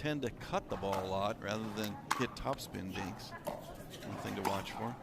tend to cut the ball a lot rather than hit topspin dinks. One thing to watch for.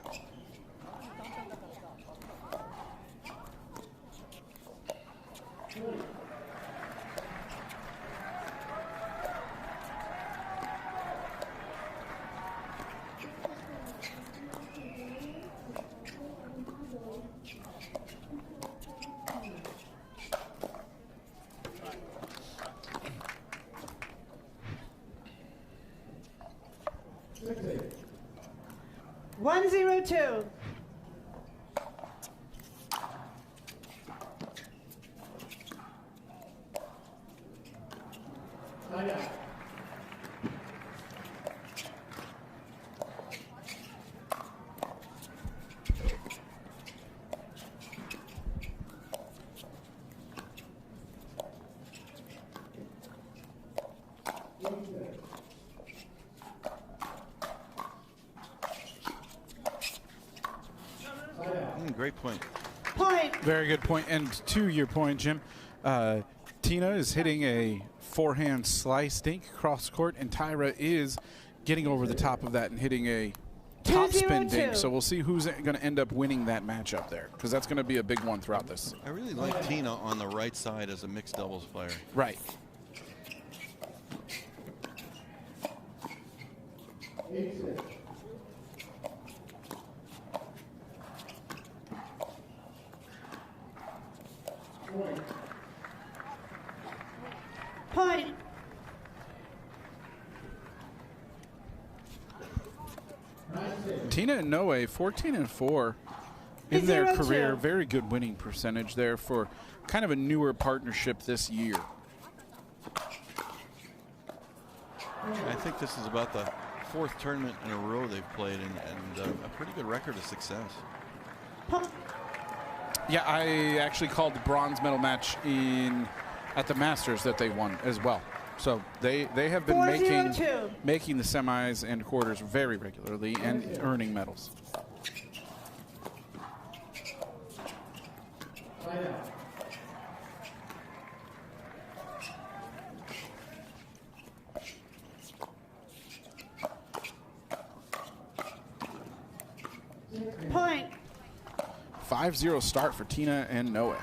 One, 0-2. Great point. Very good point. And to your point, Jim, Tina is hitting a forehand slice dink cross court, and Tyra is getting over the top of that and hitting a top spin dink. So we'll see who's going to end up winning that matchup there, because that's going to be a big one throughout this. I really like Tina on the right side as a mixed doubles player. Right. Point. Tina and Noe, 14-4 in their career. Very good winning percentage there for kind of a newer partnership this year. I think this is about the 4th tournament in a row they've played, and a pretty good record of success. Yeah, I actually called the bronze medal match at the Masters that they won as well. So they have been making the semis and quarters very regularly and earning medals. Point. 5-0 start for Tina and Noe.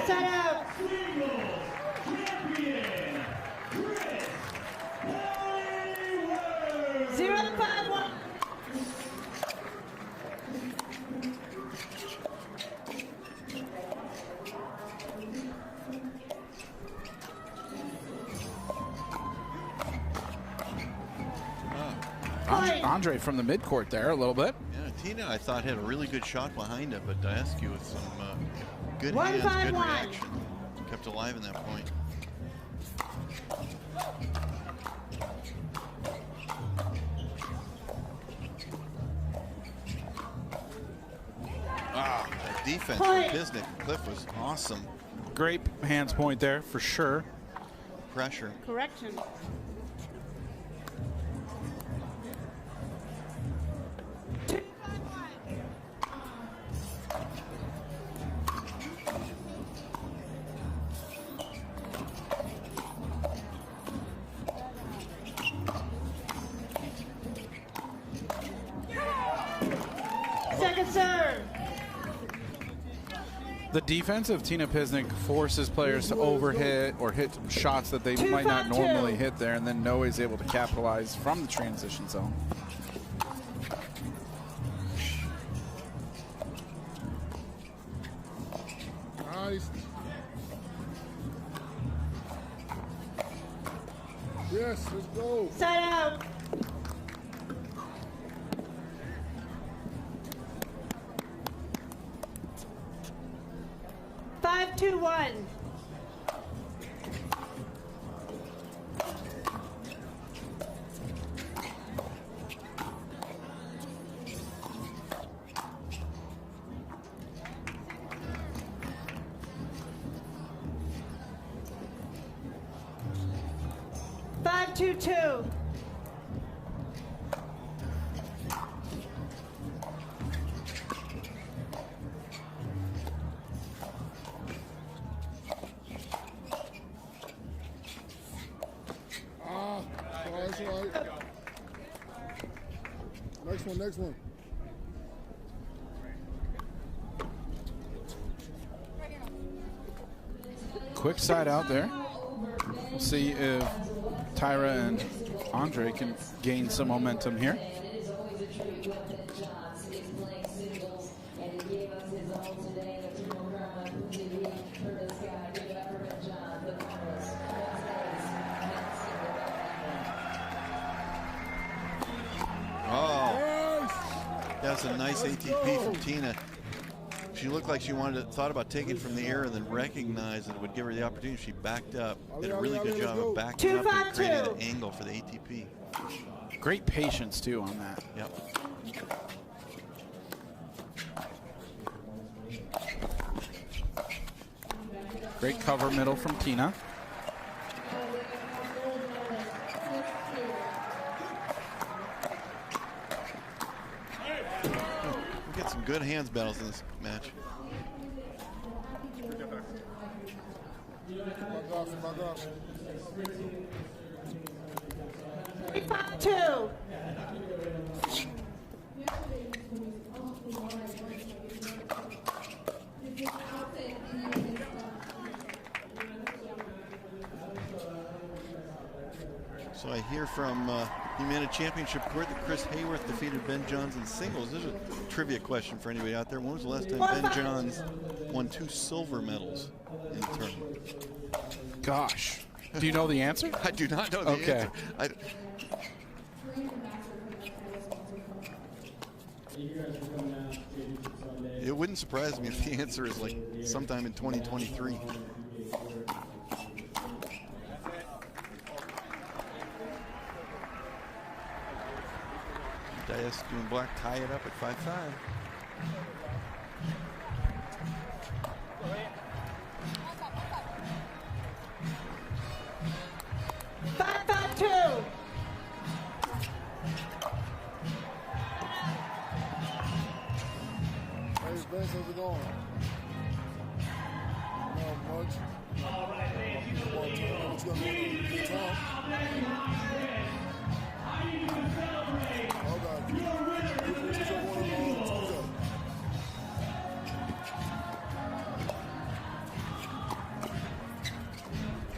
Set out. Zero, 5-1. Andrei from the midcourt there a little bit. Yeah, Tina, I thought, had a really good shot behind it, but Daescu with some good 1-5-1. hands, good reaction, kept alive in that point. That defense from Pisnik. Khlif was awesome. Great hands point there for sure. Pressure. Correction. Second serve. The defense of Tina Pisnik forces players to overhit or hit shots that they might not normally hit there, and then Noe is able to capitalize from the transition zone. Nice. Yes, let's go. Side out. Five, 2-1. Five, 2-2. one. Next one, next one. Quick side out there. We'll see if Tyra and Andrei can gain some momentum here. Oh, that's a nice ATP from Tina. She looked like she thought about taking it from the air and then recognized that it would give her the opportunity. She backed up, did a really good job of backing up and creating an angle for the ATP. Great patience, too, on that. Yep. Great cover middle from Tina. We'll get some good hands battles in this match. Two. So I hear from Humana Championship Court that Chris Hayworth defeated Ben Johns in singles. There's a trivia question for anybody out there. When was the last time Ben Johns won 2 silver medals in the tournament? Gosh. Do you know the answer? I do not know the answer. It wouldn't surprise me if the answer is like sometime in 2023. Daescu and Black tie it up at 5-5. How's it going? Not much. All right, ladies, you know what to do.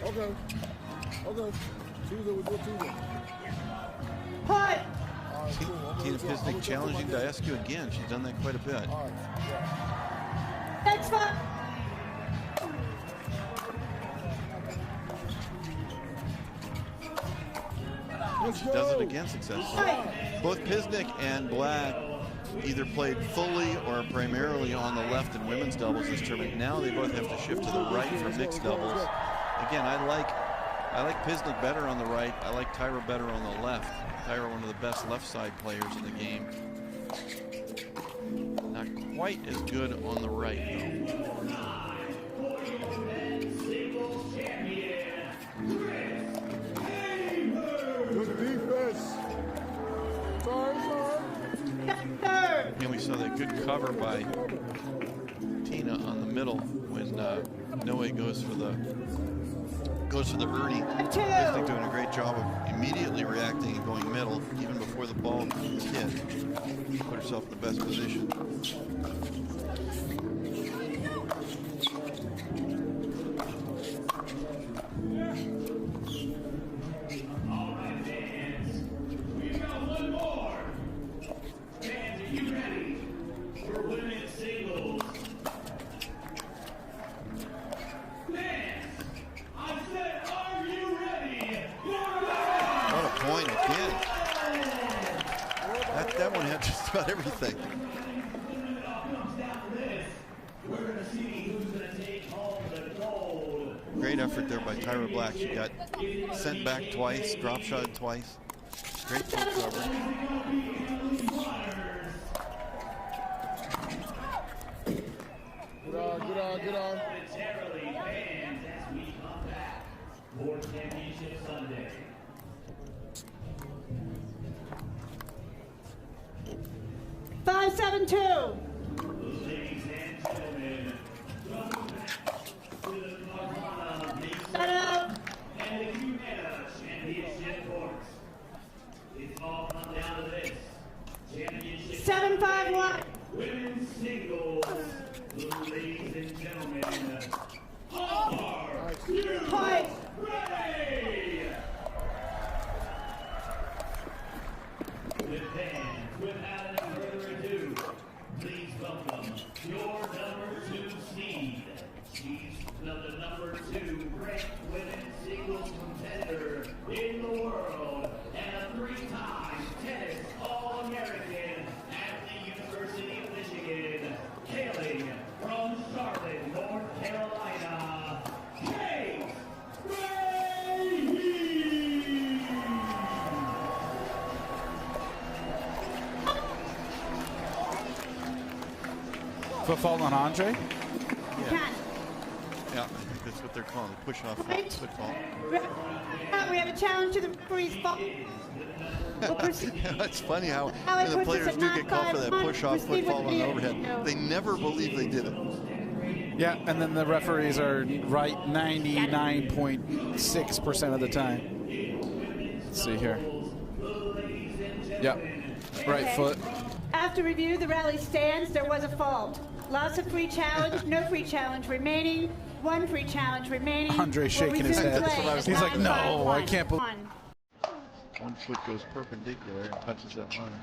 Okay. Okay. Tuesday, we do Tuesday. Put. Tina Pisnik challenging Daescu again. She's done that quite a bit. All right. Next one. She does it again successfully. Both Pisnik and Black either played fully or primarily on the left in women's doubles this tournament. Now they both have to shift to the right for mixed doubles. Again, I like Pisnik better on the right. I like Tyra better on the left. Tyra, one of the best left side players in the game. Not quite as good on the right, though. Good defense. Sorry. And we saw that good cover by Tina on the middle when Noe goes for the Ernie. Pisnik doing a great job of immediately reacting and going middle even before the ball is hit. Put herself in the best position. That one had just about everything. Great effort there by Tyra Black. She got sent back twice, drop shot twice. Great full coverage. Good on. World Championship Sunday. Five, 7, 2. Ladies and gentlemen, welcome back to the Carvana Mesa and the Humana Championship Courts. women's singles. Ladies and gentlemen, Omar Point. Ray. With fans, without any further ado, please welcome your number 2 seed. She's the number 2 ranked women's singles competitor in the world and a 3-time tennis All-American at the University of Michigan, hailing from Charlotte, North Carolina, Kate Ray. Footfall on Andrei. Ten. Yeah, I think that's what they're calling it. Push-off Right. football. We have a challenge to the referee's fault. It's funny how Now it when the puts players us do at get called for that 9-5-1. push-off Proceed football with on the overhead. no. They never believe they did it. Yeah, and then the referees are right 99.6% of the time. Let's see here. Yep, right Okay. foot. After review, the rally stands. There was a fault. Lots of free challenge, no free challenge remaining, one free challenge remaining. Andrei We'll shaking his resume head. play That's what I was at He's like, no, 9-5-1. I can't believe. One foot goes perpendicular and touches that line.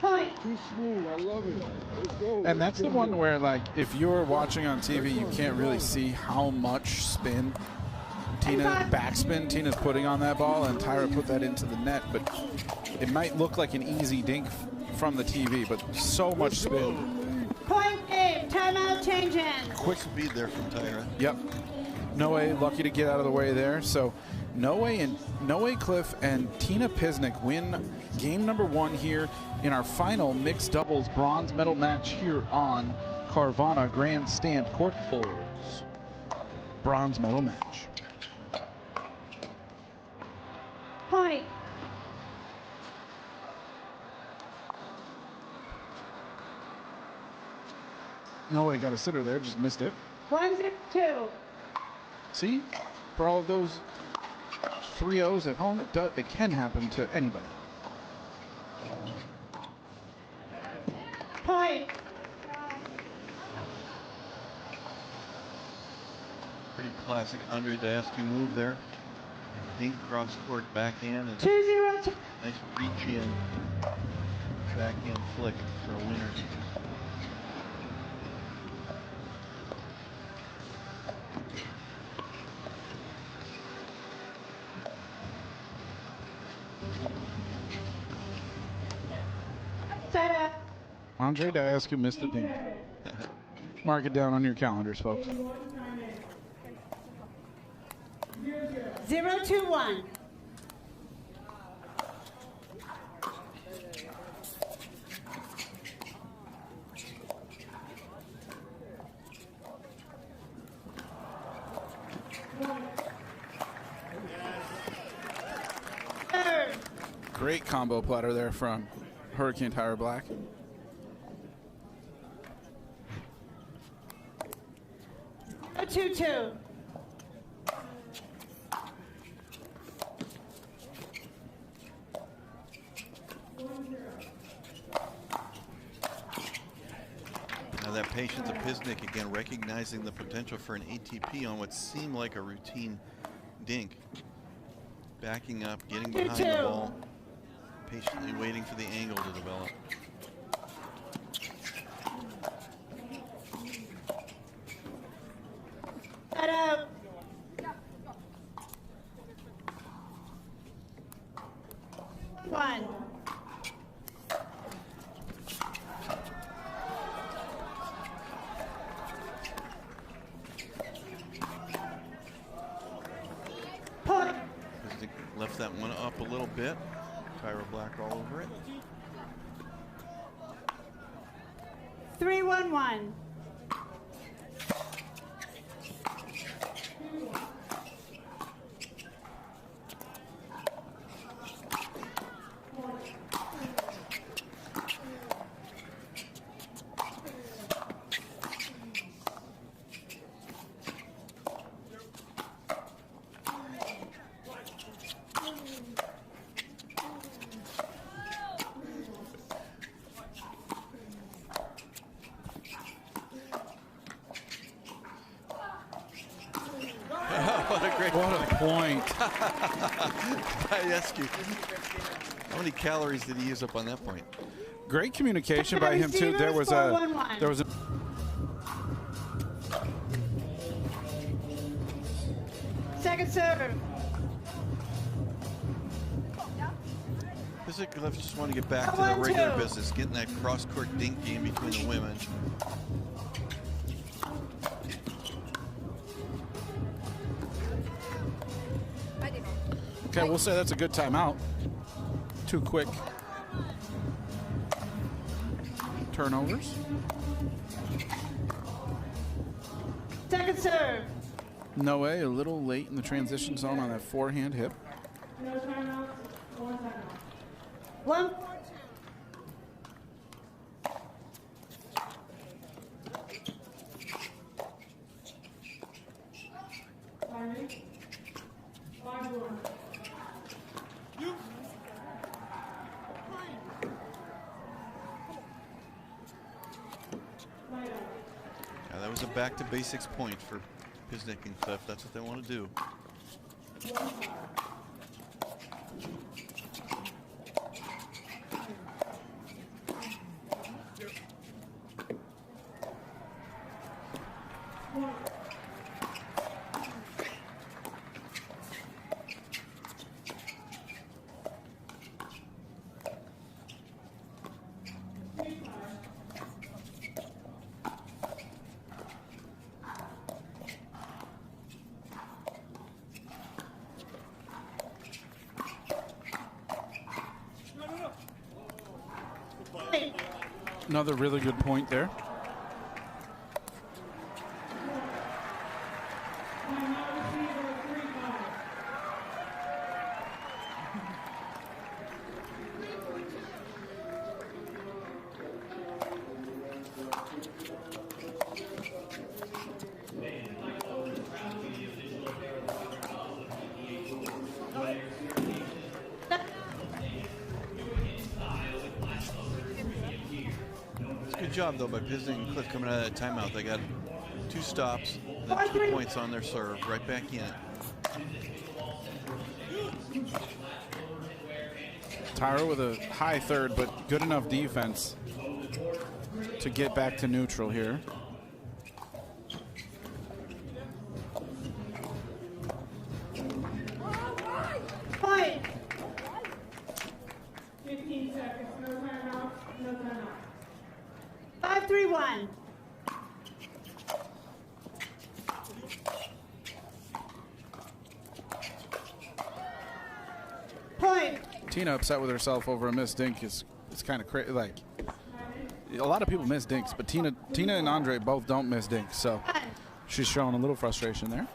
Point. Too smooth. I love it. Let's go. And that's the one where, like, if you're watching on TV, you can't really see how much spin backspin Tina's putting on that ball, and Tyra put that into the net. But it might look like an easy dink from the TV, but so much spin. Point game. Timeout change in. Quick speed there from Tyra. Yep. Noe lucky to get out of the way there. So Noe, Khlif, and Tina Pisnik win game number 1 here in our final mixed doubles bronze medal match here on Carvana Grandstand Court 4's bronze medal match. Point. Noe got a sitter there, just missed it. 1-2. See, for all of those 3-0s at home, it can happen to anybody. Point. Pretty classic Andrei Daescu move there. Dink cross court backhand and 2-0. nice reach in. Backhand flick for a winner. Set up. Andrei Daescu missed the dink. Mark it down on your calendars, folks. 0-2-1. Third. Great combo platter there from Hurricane Tyra Black. A 2-2. Now that patience of Pisnik again, recognizing the potential for an ATP on what seemed like a routine dink. Backing up, getting behind the ball, patiently waiting for the angle to develop. Set up. One. Point. Pisnik left that one up a little bit. Tyra Black all over it. 3-1-1. What a great What a point. Daescu. How many calories did he use up on that point? Great communication by him too. There was a Second serve. Pisnik and Khlif just want to get back to the regular business, getting that cross-court dink game between the women. Okay, we'll say that's a good timeout. Too quick turnovers. Second serve. Noe a little late in the transition zone on that forehand hip. No timeout. One. That was a back to basics point for Pisnik and Khlif. That's what they want to do. Another really good point there. Good job, though, by Pisnik and Khlif coming out of that timeout. They got 2 stops, then 2 points on their serve, right back in it. Tyra with a high third, but good enough defense to get back to neutral here. Point. 15 seconds. No timeout. No timeout. 5-3-1. Point. Tina upset with herself over a missed dink is kind of crazy. Like, a lot of people miss dinks, but Tina and Andrei both don't miss dinks, so she's showing a little frustration there.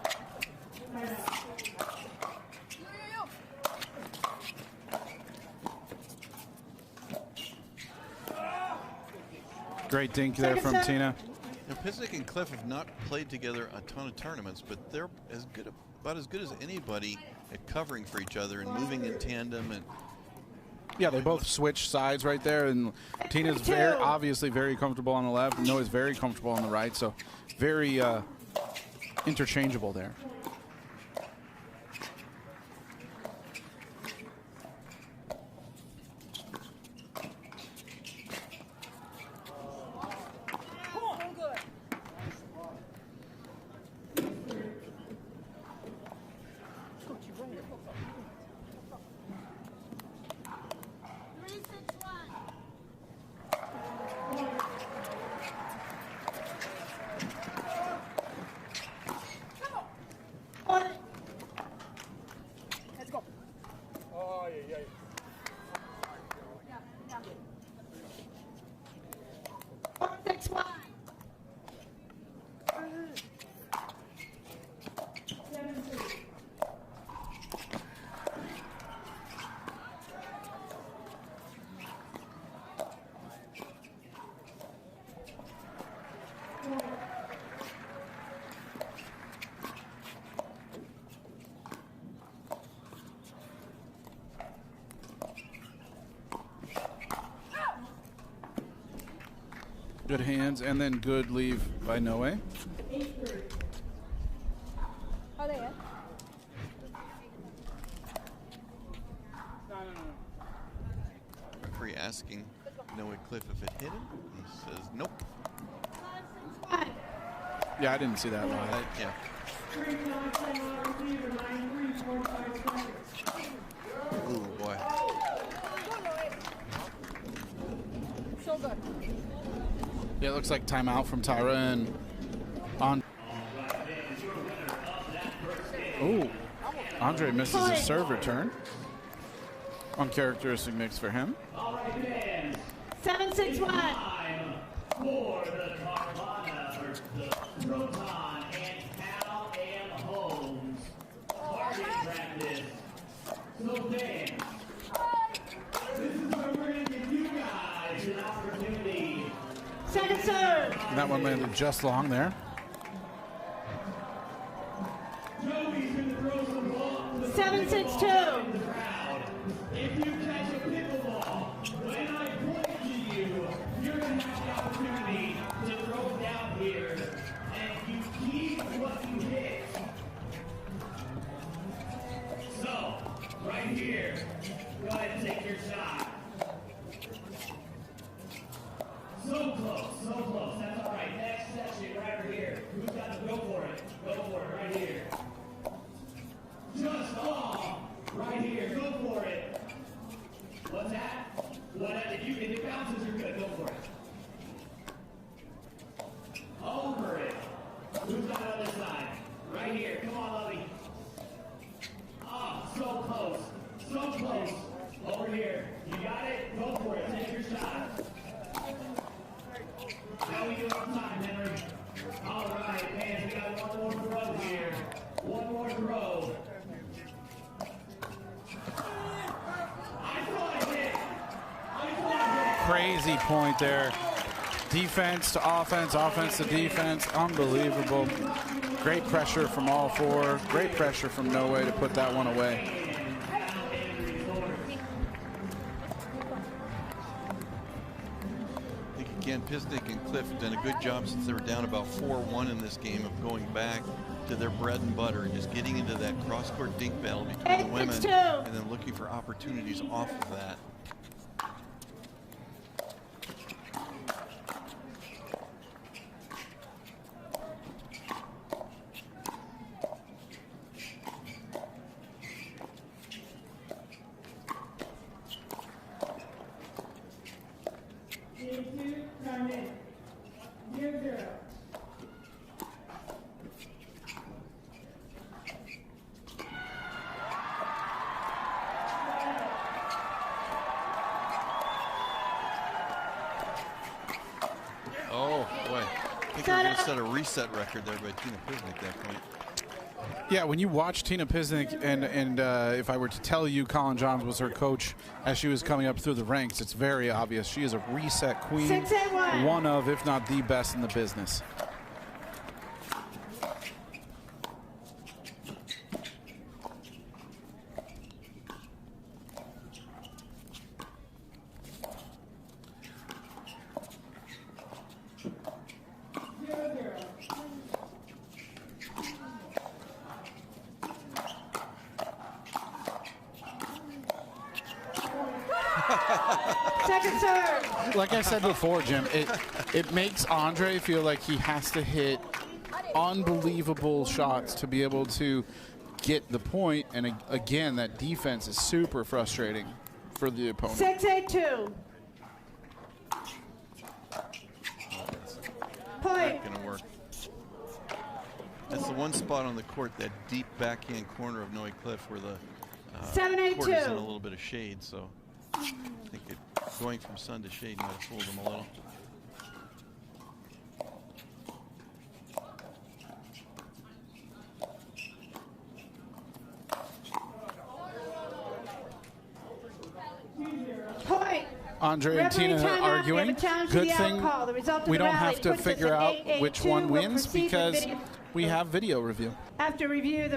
Great dink there from Tina. Now, Pisnik and Khlif have not played together a ton of tournaments, but they're about as good as anybody at covering for each other and moving in tandem. And yeah, they both switch sides right there, and Tina's obviously very comfortable on the left, and Noah's very comfortable on the right, so very interchangeable there. Good hands, and then good leave by Noe. asking Noah Khlif if it hit him. He says nope. Yeah, I didn't see that live. Yeah. Ooh, boy. So good. Yeah, it looks like timeout from Tyra and on. Ooh, Andrei misses his serve return. Uncharacteristic mix for him. 7-6-1. For the Carvana versus the Proton and Cal and Holmes target practice. So fans, this is where we're going to give you guys an opportunity. Second serve. That one landed just long there. Joey's going to throw some balls. 7-6-2. If you catch a pickleball, when I point to you, you're going to have the opportunity to throw it down here, and you keep what you hit. So, right here, go ahead and take your shot. So close, so close. That's all right. Next section, right over here. Who's got to go for it? Go for it, right here. Just off, right here. Go for it. What's that? Whatever. If it bounces, you're good. Go for it. Over it. Who's got the other side? Right here. Come on, Lovey. Oh, so close. So close. Over here. You got it? Go for it. Take your shot. How we doing on time, Henry? All right, man. We got one more throw here. One more throw. Crazy point there. Defense to offense, offense to defense. Unbelievable. Great pressure from all four. Great pressure from Noah to put that one away. I think again, Pisnik and Khlif have done a good job since they were down about 4-1 in this game of going back to their bread and butter and just getting into that cross-court dink battle between the women and then looking for opportunities off of that. Set a reset record there by Tina Pisnik at that point. Yeah, when you watch Tina Pisnik, and if I were to tell you Colin Johns was her coach as she was coming up through the ranks, it's very obvious. She is a reset queen, 6-8-1. one of, if not the best in the business. Second serve. Like I said before, Jim, it makes Andrei feel like he has to hit unbelievable shots to be able to get the point. And again, that defense is super frustrating for the opponent. 6-8-2. Point. Not gonna work. That's the one spot on the court, that deep backhand corner of Noah Khlif, where the 7-8-2. court is in a little bit of shade. So I think going from sun to shade might have fooled him a little. Point. Andrei and Tina arguing. Good thing we don't have to figure out which one wins because we have video review. After review,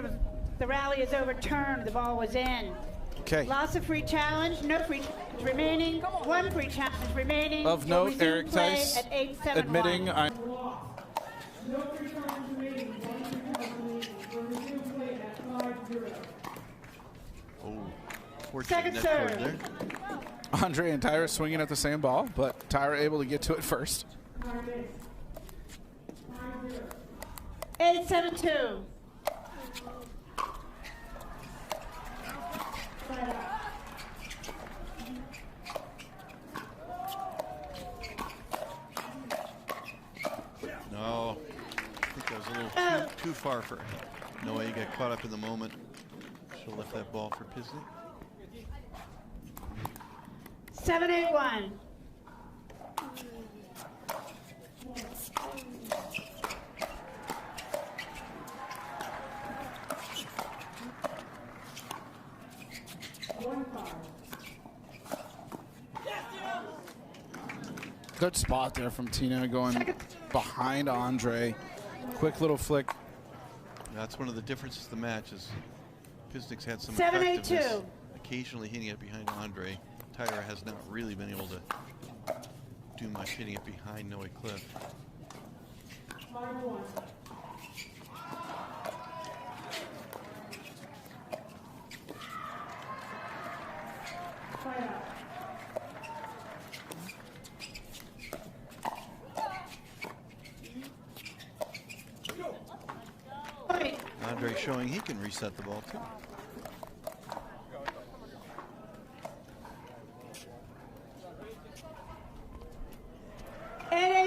the rally is overturned. The ball was in. Okay. Loss of free challenge, no free challenge remaining, one free challenge remaining. Of note, Eric Tice at 8-7-1. admitting No free challenge remaining, one free challenge remaining. We're resuming play at 5-0. Oh, fortunate Second net serve. card there. Andrei and Tyra swinging at the same ball, but Tyra able to get to it first. 8-7-2. No, I think that was a little too far for Noah. He got caught up in the moment. She'll lift that ball for Pisnik. 7-8-1. Good spot there from Tina going behind Andrei. Quick little flick. That's one of the differences of the match is Pisnik's had some 7-8-2. effectiveness, occasionally hitting it behind Andrei. Tyra has not really been able to do much hitting it behind Noah Khlif. Andrei showing he can reset the ball too.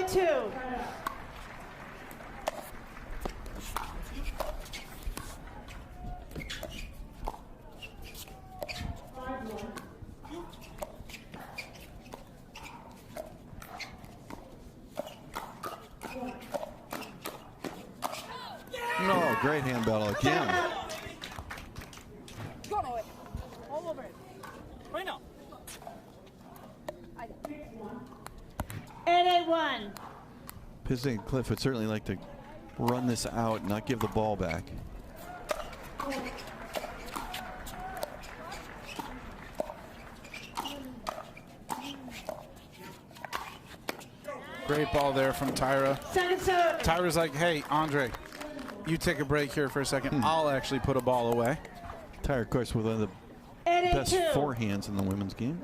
Two. No, great hand battle again. Go away. All over it. Right now. 8-8-1. Pisnik and Khlif would certainly like to run this out and not give the ball back. Great ball there from Tyra. 7-7. Tyra's like, hey, Andrei, you take a break here for a second. I'll actually put a ball away. Tyra, of course, with one of the 8-8-2. best forehands in the women's game.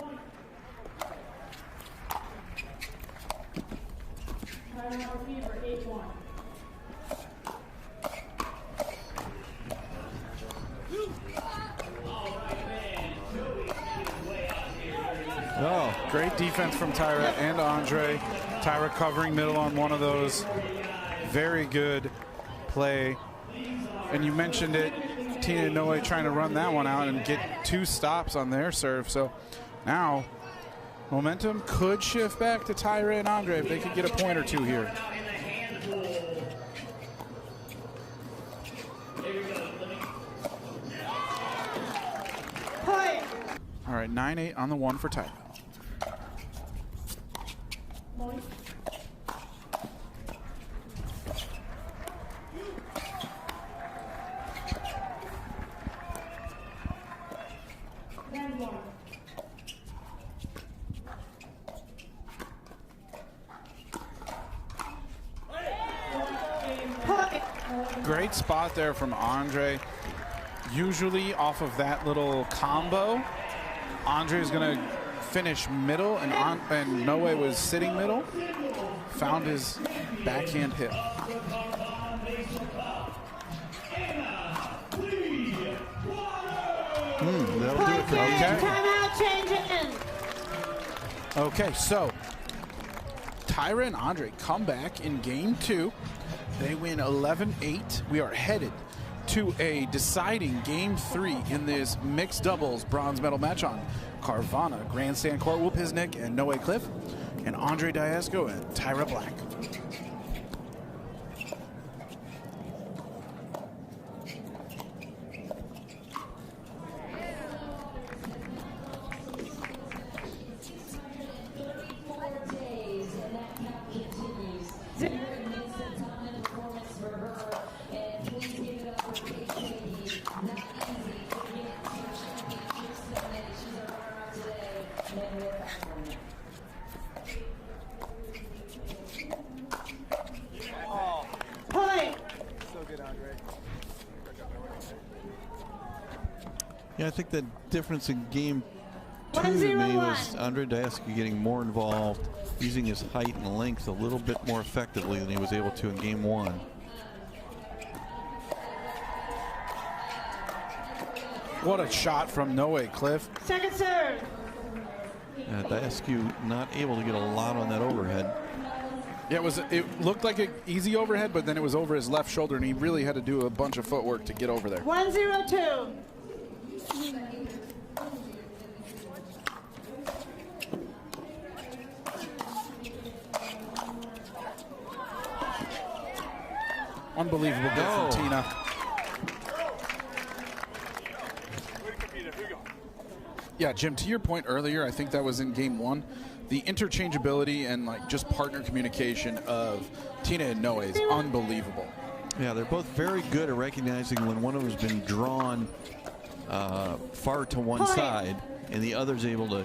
Oh, great defense from Tyra and Andrei. Tyra covering middle on one of those. Very good play. And you mentioned it, Tina and Noe trying to run that one out and get 2 stops on their serve. So now momentum could shift back to Tyra and Andrei if they could get a point or 2 here. Point. All right, 9-8 on the 1 for Tyra. Great spot there from Andrei. Usually off of that little combo, Andrei is going to finish middle, and Noe was sitting middle. Found his backhand hit. That'll do it for Okay. me. Timeout changing. Okay, so Tyra and Andrei come back in game 2. They win 11-8. We are headed to a deciding game 3 in this mixed doubles bronze medal match on Carvana Grandstand Court. Will Pisnik and Noe Khlif, and Andrei Daescu and Tyra Black. Yeah, I think the difference in game 2 to me 1-0-1. was Andrei Daescu getting more involved, using his height and length a little bit more effectively than he was able to in game 1. What a shot from Noe, Khlif. Second serve. Daescu not able to get a lot on that overhead. Yeah, it looked like an easy overhead, but then it was over his left shoulder, and he really had to do a bunch of footwork to get over there. 1-0-2. Unbelievable goal from Tina. Yeah, Jim, to your point earlier, I think that was in game 1. The interchangeability and like just partner communication of Tina and Noe is unbelievable. Yeah, they're both very good at recognizing when one of them has been drawn far to one side and the other's able to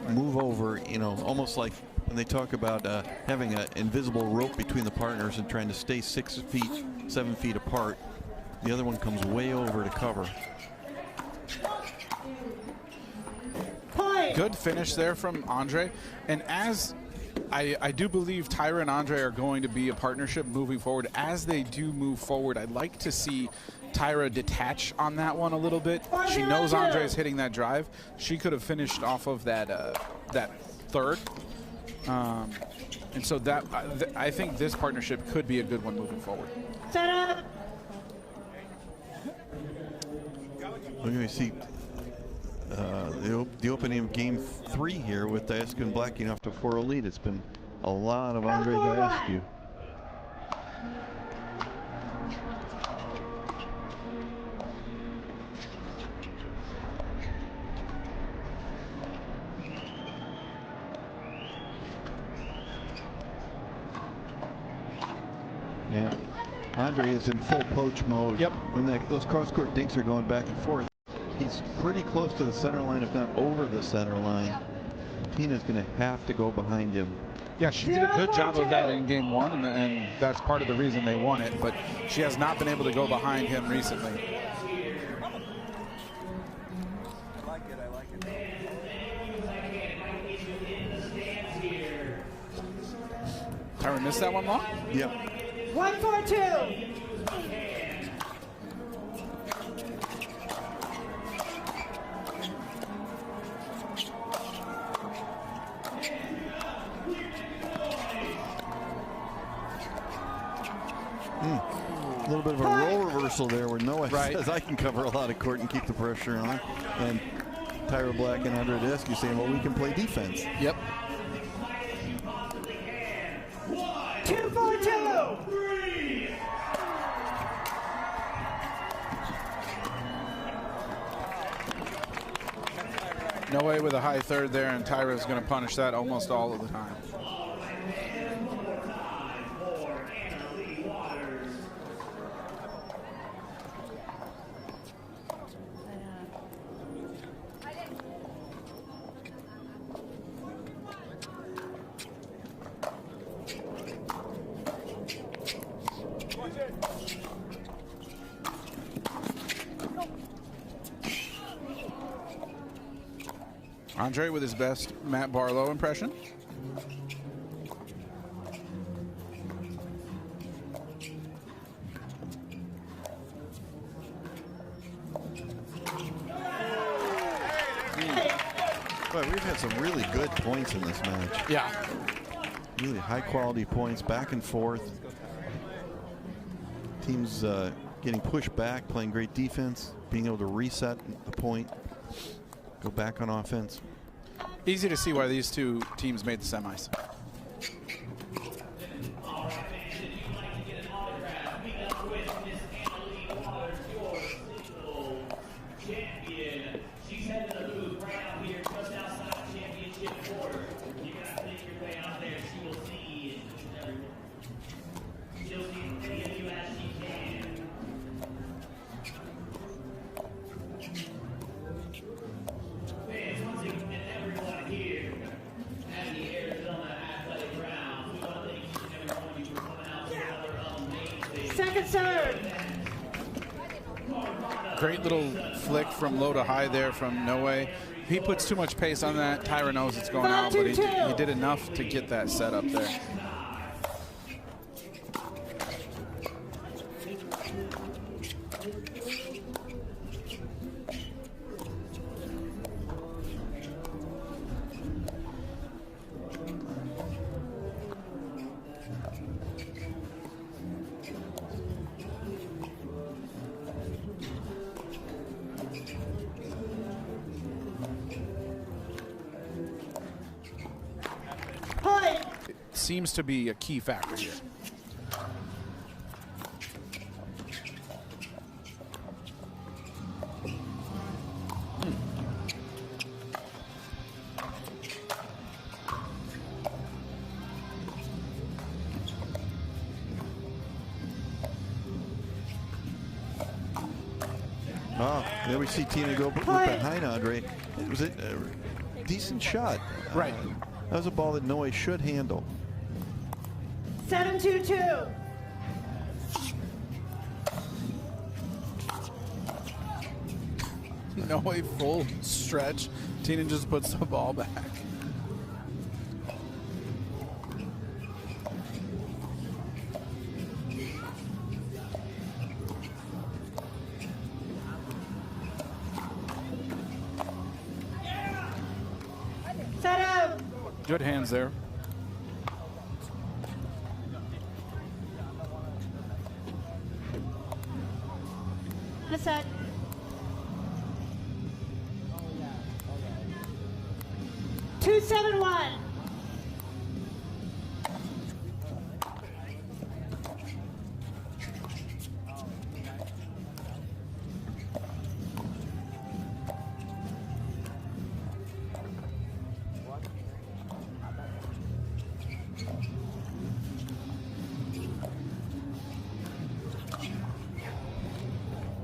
move over, you know, almost like when they talk about having an invisible rope between the partners and trying to stay 6 feet, 7 feet apart. The other one comes way over to cover. Good finish there from Andrei. And as I do believe Tyra and Andrei are going to be a partnership moving forward. As they do move forward, I'd like to see Tyra detach on that one a little bit. She knows Andrei's hitting that drive. She could have finished off of that that third. And so that I think this partnership could be a good one moving forward. Set up. We're going to see the opening of game 3 here with Daescu and Black getting off to a 4-0 lead. It's been a lot of Andrei Daescu. Yeah, Andrei is in full poach mode. Yep. When those cross-court dinks are going back and forth, he's pretty close to the center line, if not over the center line. Tina's going to have to go behind him. Yeah, she did a good job of that in game 1, and that's part of the reason they won it. But she has not been able to go behind him recently. Tyra missed that one long? Yep. 1-4-2. A little bit of a role reversal there where Noah says I can cover a lot of court and keep the pressure on. And Tyra Black and Andrei Daescu saying, well, we can play defense. Yep. 2-4-2. Noe with a high third there, and Tyra's going to punish that almost all of the time. Andrei with his best Matt Barlow impression. But we've had some really good points in this match. Yeah. Really high quality points, back and forth. Teams getting pushed back, playing great defense, being able to reset the point, go back on offense. Easy to see why these two teams made the semis. Second serve. Great little flick from low to high there from Noe. He puts too much pace on that. Tyra knows it's going out, but he did enough to get that set up there. Seems to be a key factor here. Oh, there we see Tina go behind Andrei. It was a decent shot. Right. That was a ball that Noe should handle. 7-2-2. No way, full stretch. Tina just puts the ball back. Set up. Good hands there. Set. Two, 7-1.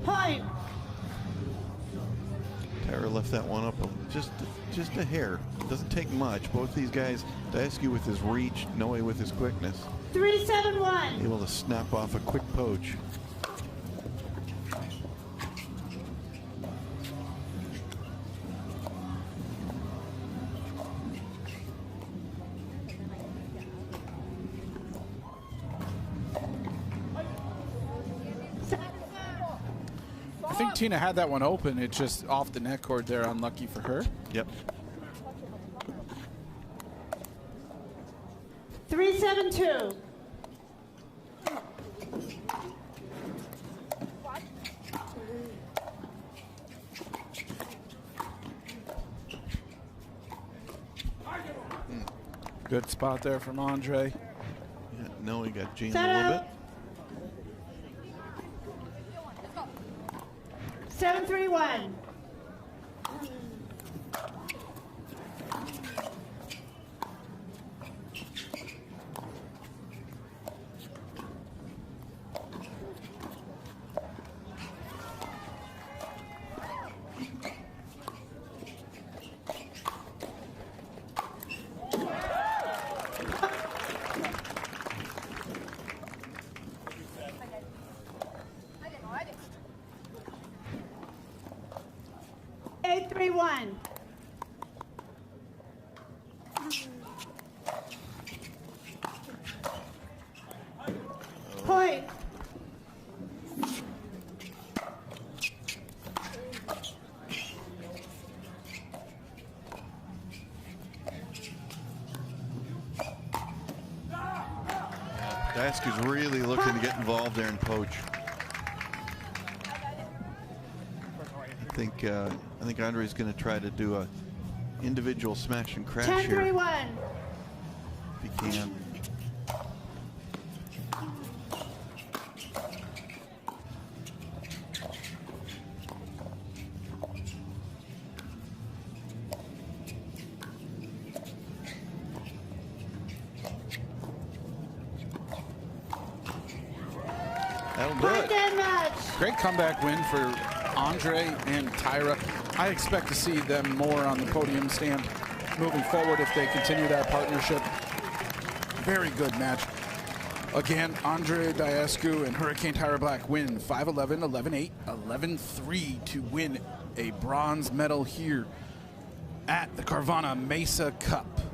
Point. Tyra left that one up just a hair. It doesn't take much. Both these guys, Daescu with his reach, Noe with his quickness. 3-7-1. Able to snap off a quick poach. I think Tina had that one open. It's just off the net cord there. Unlucky for her. Yep. 3-7-2. Good spot there from Andrei. Yeah, no, he got jammed Set a little up. bit. 7-3-1. Point. Daescu's really looking to get involved there and poach. I think Andrei's going to try to do a individual smash and crash here 10-3-1. if he can. That'll do it. Great comeback win for Andrei and Tyra. I expect to see them more on the podium stand moving forward if they continue that partnership. Very good match. Again, Andrei Daescu and Hurricane Tyra Black win 5-11, 11-8, 11-3 to win a bronze medal here at the Carvana Mesa Cup.